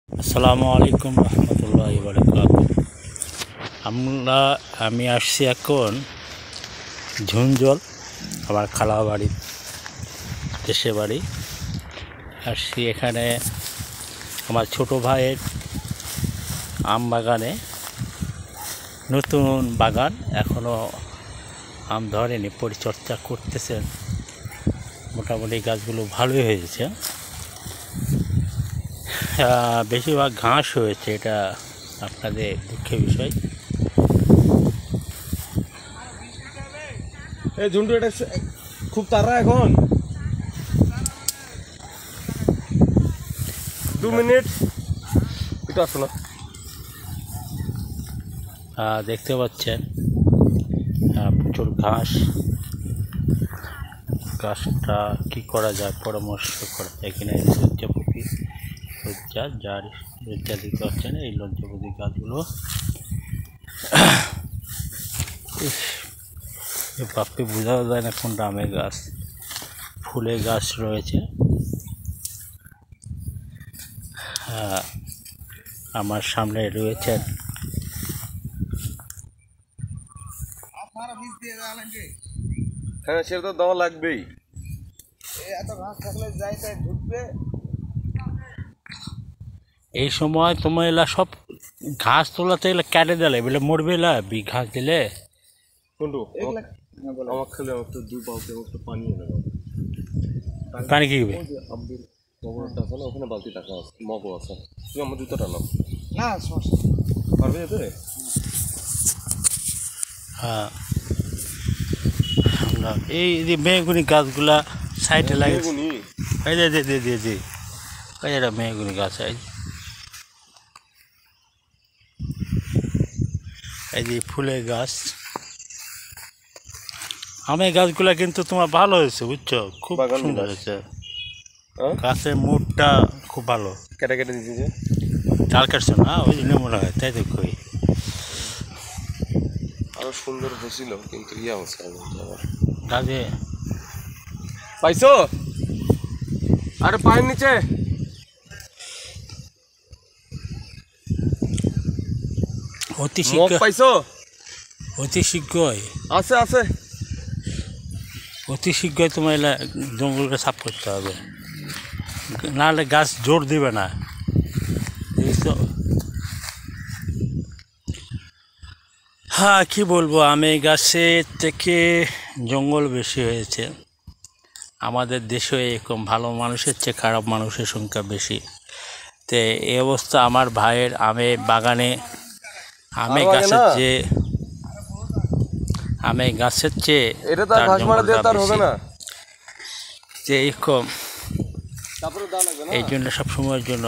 আসসালামু আলাইকুম রহমতুল্লাহি বারাকাতুহু। আমি আসছি এখন ঝুনঝল, আমার খালা বাড়ি, দেশে বাড়ি। আসছি এখানে আমার ছোট ভাইয়ের আম বাগানে, নতুন বাগান, এখনও আম ধরেনি, পরিচর্যা করতেছেন। মোটামুটি গাছগুলো ভালোই হয়েছে, বেশিরভাগ ঘাস হয়েছে, এটা আপনাদের দুঃখের বিষয়। এই ঝুন্টু, এটা খুব তাড়া এখন। 2 মিনিট এটা আসো না। দেখতে পাচ্ছেন প্রচুর ঘাস। গাছটা কি করা যায়, পরামর্শ করা যায় এখানে। লজ্জাপতি, যার লজ্জা দিতে পারছেন, এই লজ্জাপতি গাছগুলো বাপকে বোঝা যায় না কোনটা আমের গাছ। ফুলের গাছ রয়েছে। আমার সামনে রয়েছেন হ্যাঁ, সেটা তো দেওয়া লাগবেই। এই সময় তোমার এলা সব ঘাস তোলাতে এলা কেটে দিলে বলে মরবে, এলা ঘাস দিলে। কোনটু আমার খেলে একটু 2 বালতি একটু পানি এনে দাও। পানি কি হবে? আব্দুল মগরটা আছে না, ওখানে বালতি টাকা আছে, মগও আছে। তুমি আমার জুতোটা নাও না, পারবে যেতে? হ্যাঁ, আমরা এই যে মেহগুনি গাছগুলা সাইডে লাগে। এই যে এটা মেহগুনি গাছ। এই যে ফুলের গাছ, আমের গাছগুলা কিন্তু তোমার ভালো হয়েছে, বুঝছো, খুব সুন্দর হয়েছে। গাছের মুডটা খুব ভালো। কেটে কেটে দিয়েছে, চাল কাটছে না, ওই জন্য মনে হয়, তাই দেখো। আরো সুন্দর হয়েছিল, কিন্তু ইয়া হচ্ছে গাছে পাইছো? আরে পায়ের নিচে অতি শীঘ্র পাইছো? অতি শীঘ্রই আছে আছে, অতি শীঘ্রই তোমার এলা জঙ্গলকে সাফ করতে হবে, নাহলে গাছ জোর দিবে না। হ্যাঁ, কি বলবো, আমের গাছের থেকে জঙ্গল বেশি হয়েছে। আমাদের দেশে এরকম ভালো মানুষের চেয়ে খারাপ মানুষের সংখ্যা বেশি। তো এই অবস্থা আমার ভাইয়ের আমের বাগানে। আমের গাছের চেয়ে যে এরকম, এই জন্য সব সময়ের জন্য